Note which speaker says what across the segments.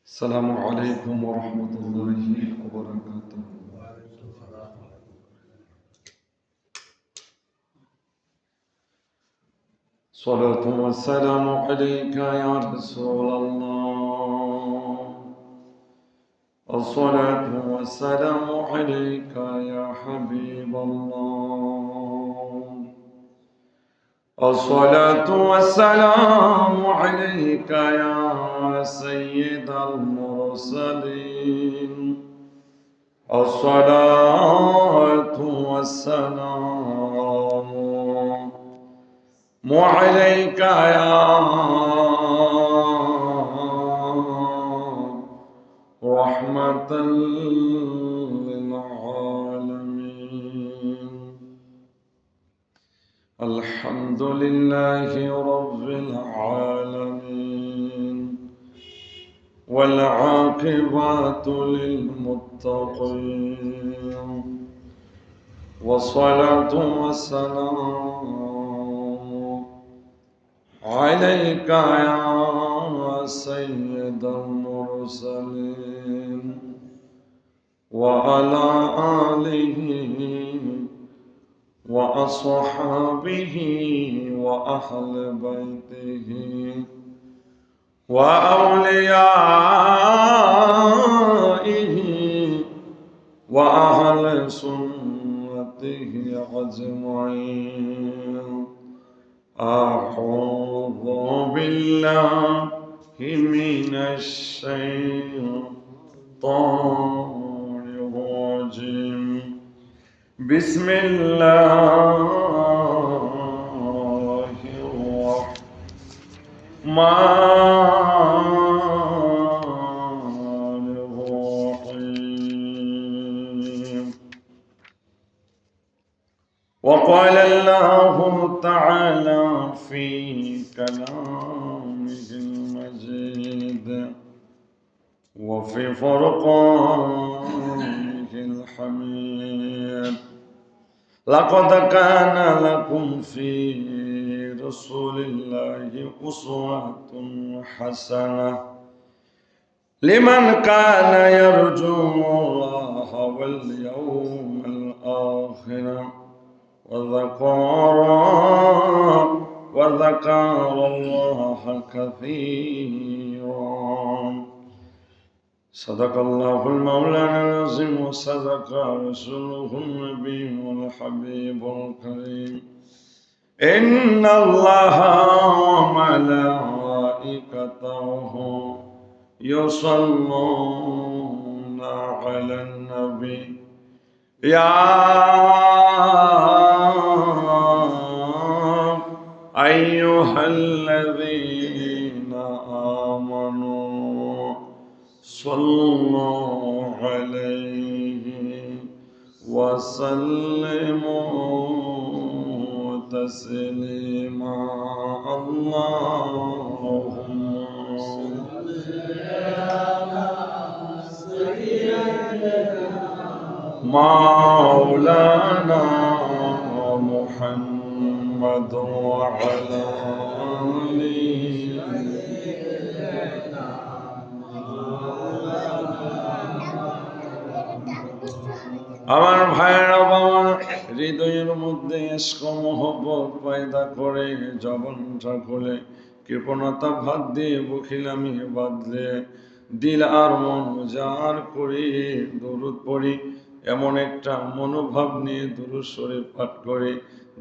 Speaker 1: السلام عليكم ورحمة الله وبركاته. صلاة والسلام عليك يا رسول الله. الصلاة والسلام عليك يا حبيب الله. الصلاة والسلام عليك يا سيد المرسلين. الصلاة والسلام عليك يا رحمة للعالمين. الحمد لله رب العالمين والعاقبة للمتقين والصلاة والسلام عليك يا سيد المرسلين وعلى آله وأصحابه وأهل بيته وأوليائه وأهل سنته أجمعين. أعوذ بالله من الشيطان الرجيم. بسم الله الرحمن الرحيم. وقال الله تعالى في كلامه المجيد وفي فرقانه الحميد: لقد كان لكم في رسول الله أسوة حسنة لمن كان يرجو الله واليوم الآخر وذكر الله كثيرا. صدق الله المولانا العظيم وصدق رسوله النبي الحبيب الكريم. إن الله وملائكته يصلون على النبي يا أيها الذين آمنوا صلوا عليه وسلموا تسليما. اللهم صل على سيدنا مولانا محمد وعلى آله আমার ভাইয়েরা বাবা, হৃদয়ের মধ্যে ইশক মোহব্বত পয়দা করে জবানটা খুলে কৃপণতা ভাত দিয়ে বখিলামি বাদলে দিল আর মন উজাড় করে দরুদ পড়ি। এমন একটা মনোভাব নিয়ে দুরূদ শরীফ পাঠ করে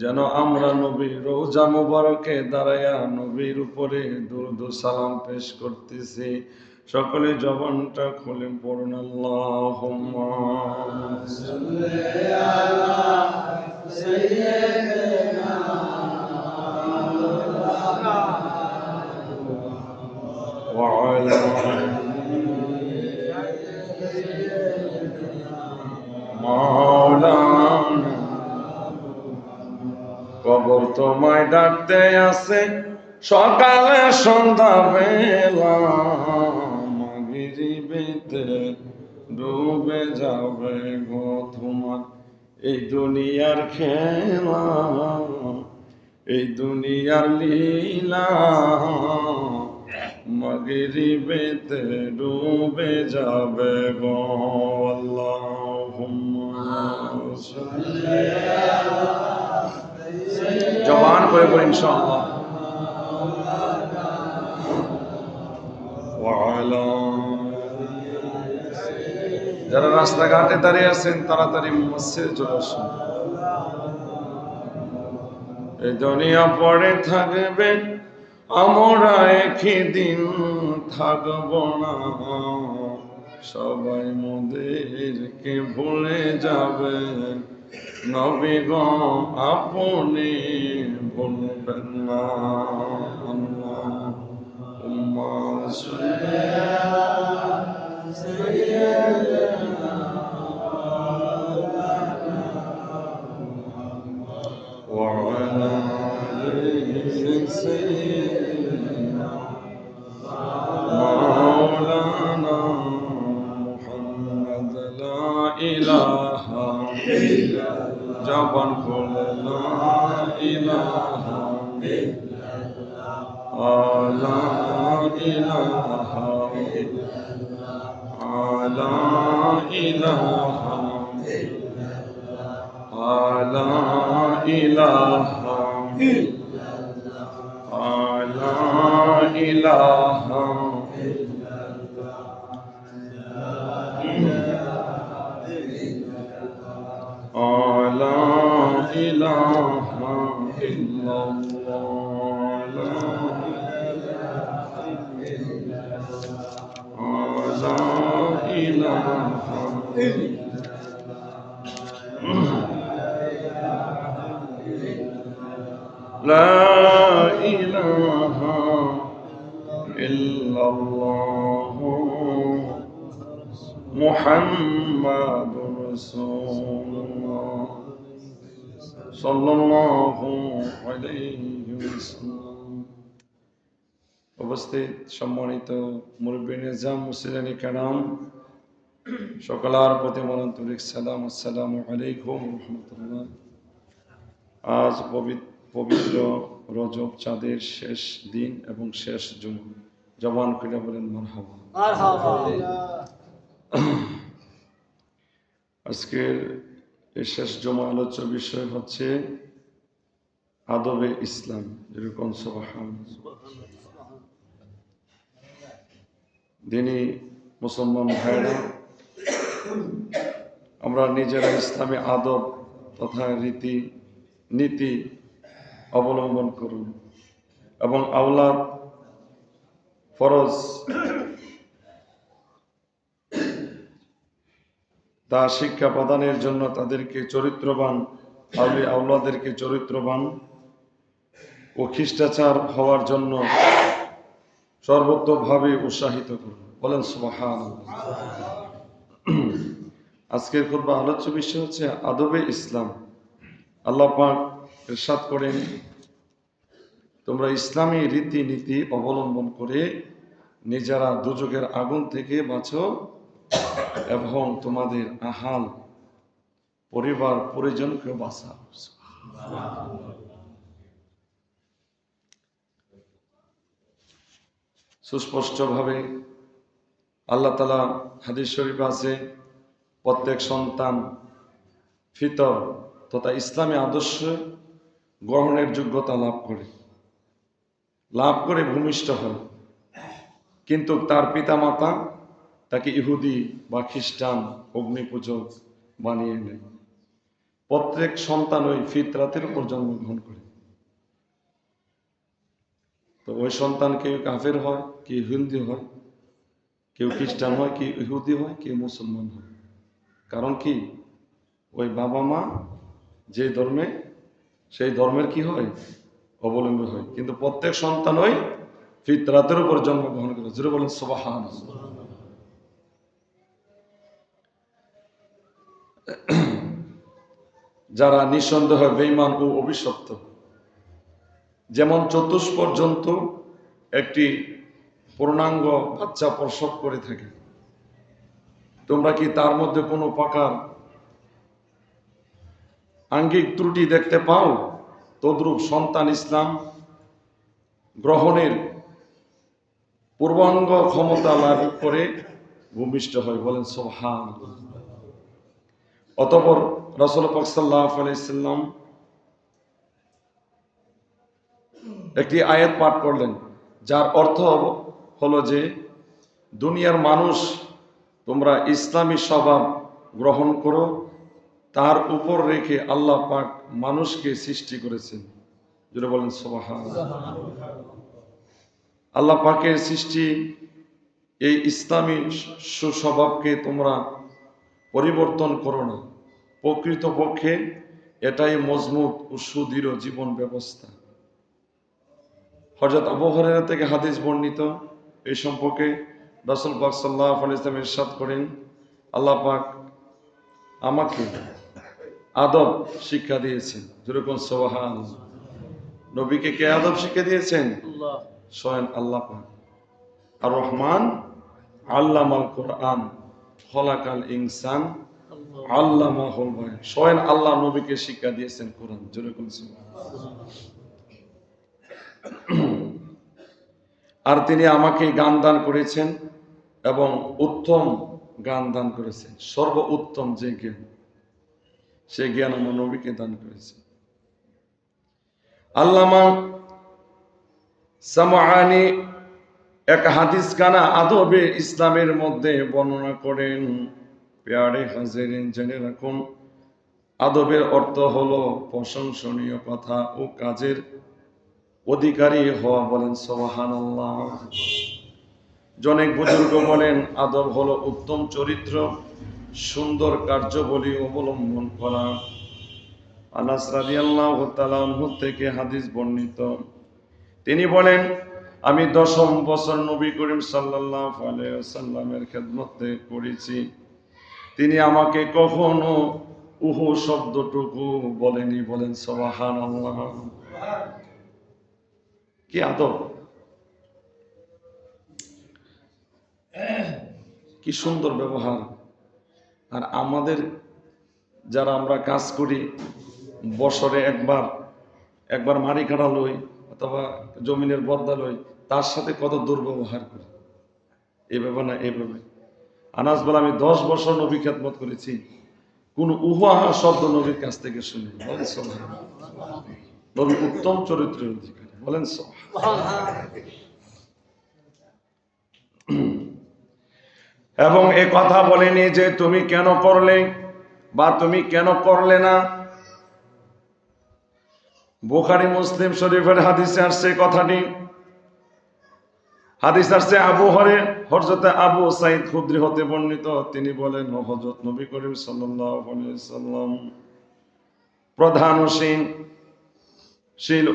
Speaker 1: যেন আমরা নবীর রওজা মুবারকে দাঁড়ায়া নবীর উপরে দুরূদ ও সালাম পেশ করতেছি। সকলে জবানটা খুলে পড়ুন আল্লাহুম্মা সাল্লি আলা সাইয়্যিদিনা ওয়া আলা মাওলানা। কবর তোমায় ডাকতে আসে সকালে সন্ধ্যা বেলা, মাগরিবেতে ডুবে যাবে গো তোমার এই দুনিয়ার খেলা, এই দুনিয়ার লীলা। মাগরিবেতে ডুবে যাবে গো আল্লাহুম্মা জবান করে পড়ি ইনশাআল্লাহ ওয়া আলা যারা রাস্তাঘাটে দাঁড়িয়ে আছেন তাড়াতাড়ি মসজিদে চলে আসুন এই দুনিয়া পড়ে থাকবে আমরা একদিন থাকব না সবাই মোদেরকে ভুলে যাবে নবী গো আপনি ভুলবেন না আল্লাহুম্মা সাল্লি আলা সাইয়্যিদিনা ওয়া আলা আলি সাইয়্যিদিনা মাওলানা মুহাম্মদ লা ইলাহা ইল্লাল্লাহ জবান খুলে লা ইলাহা ইল্লাল্লাহ লা ইলাহা ইল্লাল্লাহ লা ইলাহা ইল্লাল্লাহ লা ইলাহা ইল্লাল্লাহ লা ইলাহা لا إله إلا الله لا إله لا إله إلا الله محمد رسول الله সাল্লাল্লাহু আলাইহি ওয়াসাল্লাম। উপস্থিত সম্মানিত মুরব্বী নিজাম মুসলিয়ানি কেরাম সকলের প্রতি আন্তরিক সালাম আসসালামু আলাইকুম রাহমাতুল্লাহ। আজ পবিত্র রজব চাঁদের শেষ দিন এবং শেষ জুমা জবান খুলে বলেন মারহাবা মারহাবা। আজকের এই শেষ জমা আলোচ্য বিষয় হচ্ছে আদবে ইসলাম। যেরকম দিনী মুসলমান ভাইরা, আমরা নিজেরা ইসলামী আদব তথা রীতি নীতি অবলম্বন করুন এবং আওলাদ ফরজ তা শিক্ষা প্রদানের জন্য তাদেরকে চরিত্রবান আওলাদেরকে চরিত্রবান ও খ্রিস্টাচার হওয়ার জন্য সর্বোত্তভাবে উৎসাহিত করুন। বলেন সুবহানাল্লাহ। আজকের খুতবা আলোচ্য বিষয় হচ্ছে আদবে ইসলাম। আল্লাহ পাক ইরশাদ করেন, তোমরা ইসলামী রীতি নীতি অবলম্বন করে নিজেরা দুজকের আগুন থেকে বাঁচো এবং তোমাদের আহাল পরিবার পরিজনকে বাঁচাও। সুস্পষ্টভাবে আল্লাহ তাআলা হাদিস শরীফ আছে, প্রত্যেক সন্তান ফিতর তথা ইসলামী আদর্শ গ্রহণের যোগ্যতা লাভ করে ভূমিষ্ঠ হয়, কিন্তু তার পিতামাতা তাকে ইহুদি বা খ্রিস্টান অগ্নিপূজক বানিয়ে নেয়। প্রত্যেক সন্তান ওই ফিতরাতের উপর জন্মগ্রহণ করে। তো ওই সন্তান কেউ কাফের হয়, কেউ হিন্দু হয়, কেউ খ্রিস্টান হয়, কেউ ইহুদি হয়, কেউ মুসলমান হয়। কারণ কি? ওই বাবা মা যে ধর্মে, সেই ধর্মের কি হয়? অবলম্বী হয়। কিন্তু প্রত্যেক সন্তান ওই ফিতরাতের উপর জন্মগ্রহণ করে। যেটা বলেন সুবহানাল্লাহ। যারা নিঃসন্দেহ বেঈমান ও অভিশপ্ত, যেমন চতুষ্পর্যন্ত একটি পূর্ণাঙ্গ বাচ্চা প্রসব করে থাকে, তোমরা কি তার মধ্যে কোনো প্রকার আঙ্গিক ত্রুটি দেখতে পাও? তদ্রূপ সন্তান ইসলাম গ্রহণের পূর্বাঙ্গ ক্ষমতা লাভ করে ভূমিষ্ঠ হয়। বলেন সুবহানাল্লাহ। অতঃপর রাসূল পাক সাল্লাল্লাহু আলাইহি সাল্লাম একটি আয়াত পাঠ করলেন, যার অর্থ হলো যে দুনিয়ার মানুষ, তোমরা ইসলামী স্বভাব গ্রহণ করো, তার উপর রেখে আল্লাহ পাক মানুষকে সৃষ্টি করেছেন। যেটা বলেন সুবহানাল্লাহ। আল্লাহ পাকের সৃষ্টি এই ইসলামী সুস্বভাবকে তোমরা পরিবর্তন করো না। প্রকৃতপক্ষে এটাই মজবুত ও সুদৃঢ় জীবন ব্যবস্থা। হযরত আবু হুরায়রা থেকে হাদিস বর্ণিত, এই সম্পর্কে রাসূল পাক সাল্লাল্লাহু আলাইহি ওয়াসাল্লাম ইরশাদ করেন, আল্লাহ পাক আমাকে আদব শিক্ষা দিয়েছেন। যেরকম সুবহানাল্লাহ। নবীকে কে আদব শিক্ষা দিয়েছেন? আল্লাহ, স্বয়ং আল্লাহ পাক। আর রহমান আল্লামাল কোরআন খলাকাল ইনসান আল্লামাহুল বায়ান। স্বয়ং আল্লাহ নবীকে শিক্ষা দিয়েছেন কোরআন। যেরকম আর তিনি আমাকে জ্ঞান দান করেছেন এবং উত্তম জ্ঞান দান করেছেন। সর্ব উত্তম যে জ্ঞান, সে জ্ঞান আমার নবীকে দান করেছেন। আল্লামা সামআনি এক হাদিস খানা আদবে ইসলামের মধ্যে বর্ণনা করেন। প্যারে হাজিরিন, জেনে রাখুন, আদবের অর্থ হলো প্রশংসনীয় কথা ও কাজের অধিকারী হওয়া। বলেন সুবহানাল্লাহ। জনেক বুজুর্গ বলেন, আদব হলো উত্তম চরিত্র, সুন্দর কার্যাবলী অবলম্বন করা। আনাস রাদিয়াল্লাহু তাআলা আনহু থেকে হাদিস বর্ণিত, তিনি বলেন, আমি 10ম বছর নবী করিম সাল্লাল্লাহু আলাইহি ওয়াসাল্লামের খেদমতে করেছি। তিনি আমাকে কখনো উহু শব্দটুকু বলেনি। বলেন সুবহানাল্লাহ। কি আদব, কি সুন্দর ব্যবহার। আর আমাদের যারা আমরা কাজ করি, বছরে একবার মারি কাটা লই অথবা জমিনের বদলা লই, তার সাথে কত দুর্ব্যবহার করি। এইভাবে না, এইভাবে। আনাস বলে, আমি 10 বছর নবী খেদমত করেছি, কোন উহাহা শব্দ নবীর কাছ থেকে শুনি। বলেন সুবহানাল্লাহ। নবী উত্তম চরিত্রের অধিকারী। বলেন সুবহানাল্লাহ। এবং এ কথা বলেনি যে তুমি কেন করলে বা তুমি কেন করলে না। বুখারী মুসলিম শরীফের হাদিসে আসছে কথাটি। হাদিস আসছে হযরত আবু সাঈদ খুদরি হতে বর্ণিত। তিনি বলেন, হযরত নবী করিম সাল্লাল্লাহু আলাইহি ওয়াসাল্লাম প্রধানশীল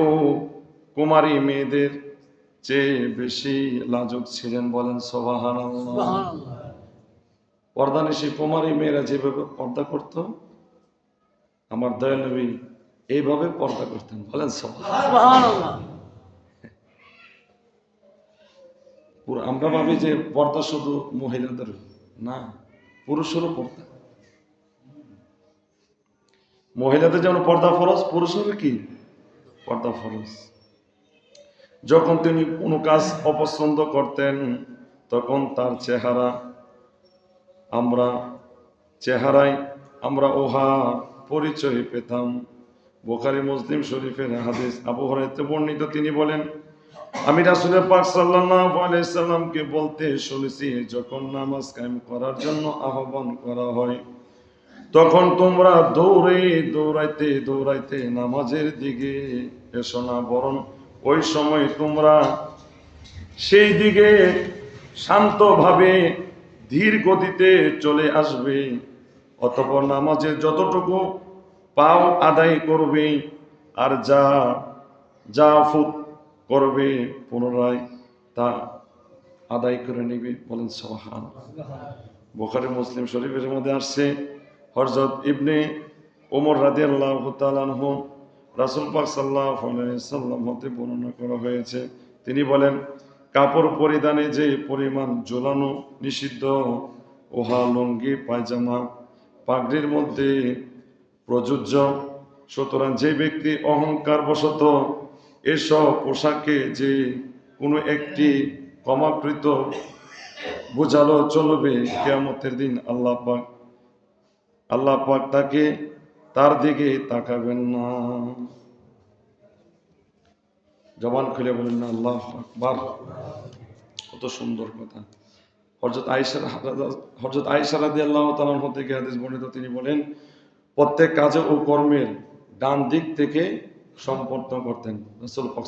Speaker 1: ও কুমারী মেয়েদের চেয়ে বেশি লাজুক ছিলেন। বলেন সুবহানাল্লাহ। পর্দানিশী কুমারী মেয়েরা যেভাবে পর্দা করত, আমার দয়াল নবী এইভাবে পর্দা করতেন। বলেন সুবহানাল্লাহ। আমরা ভাবি যে পর্দা শুধু মহিলাদের, না, পুরুষেরও পর্দা। মহিলাদের যেমন পর্দা ফরজ, পুরুষেরও কি পর্দা ফরজ। যখন তিনি কোনো কাজ অপছন্দ করতেন, তখন তার চেহারায় আমরা ওহা পরিচয় পেতাম। বুখারী মুসলিম শরীফের হাদিস। আবু হুরায়রা বর্ণিত, তিনি বলেন, আমি রাসূল পাক সাল্লাল্লাহু আলাইহি সাল্লামকে বলতে শুনেছি, যখন নামাজ কায়েম করার জন্য আহ্বান করা হয়, তখন তোমরা দৌড়াইতে নামাজের দিকে এসো না, বরং ওই সময় তোমরা সেই দিকে শান্তভাবে ধীর গতিতে চলে আসবে। অতঃপর নামাজের যতটুকু পাও আদায় করবে, আর যা ফুত করবে পুনরায় তা আদায় করে নেবে। বলেন সুবহানাল্লাহ। বুখারী মুসলিম শরীফের মধ্যে আসছে, হযরত ইবনে ওমর রাদিয়াল্লাহু তাআলা আনহু রাসূল পাক সাল্লাল্লাহু আলাইহি ওয়াসাল্লাম হতে বর্ণনা করা হয়েছে, তিনি বলেন, কাপড় পরিধানে যে পরিমাণ ঝোলানো নিষিদ্ধ, ওহা লুঙ্গি, পায়জামা, পাগড়ির মধ্যে প্রযোজ্য। সুতরাং যে ব্যক্তি অহংকার বশত এসব পোশাকে যে কোনো একটি ক্ষমাকৃত বোঝালো চলবে কিয়ামতের দিন আল্লাহ পাক তাকে তার দিকে তাকাবেন না। জবান খুলে বলেন না আল্লাহু আকবার। কত সুন্দর কথা। হযরত আয়েশা রাদিয়াল্লাহু তাআলা আনহা থেকে হাদিস বর্ণিত, তিনি বলেন প্রত্যেক কাজে ও কর্মের ডান দিক থেকে সম্পন্ন করতেন রাসূল পাক।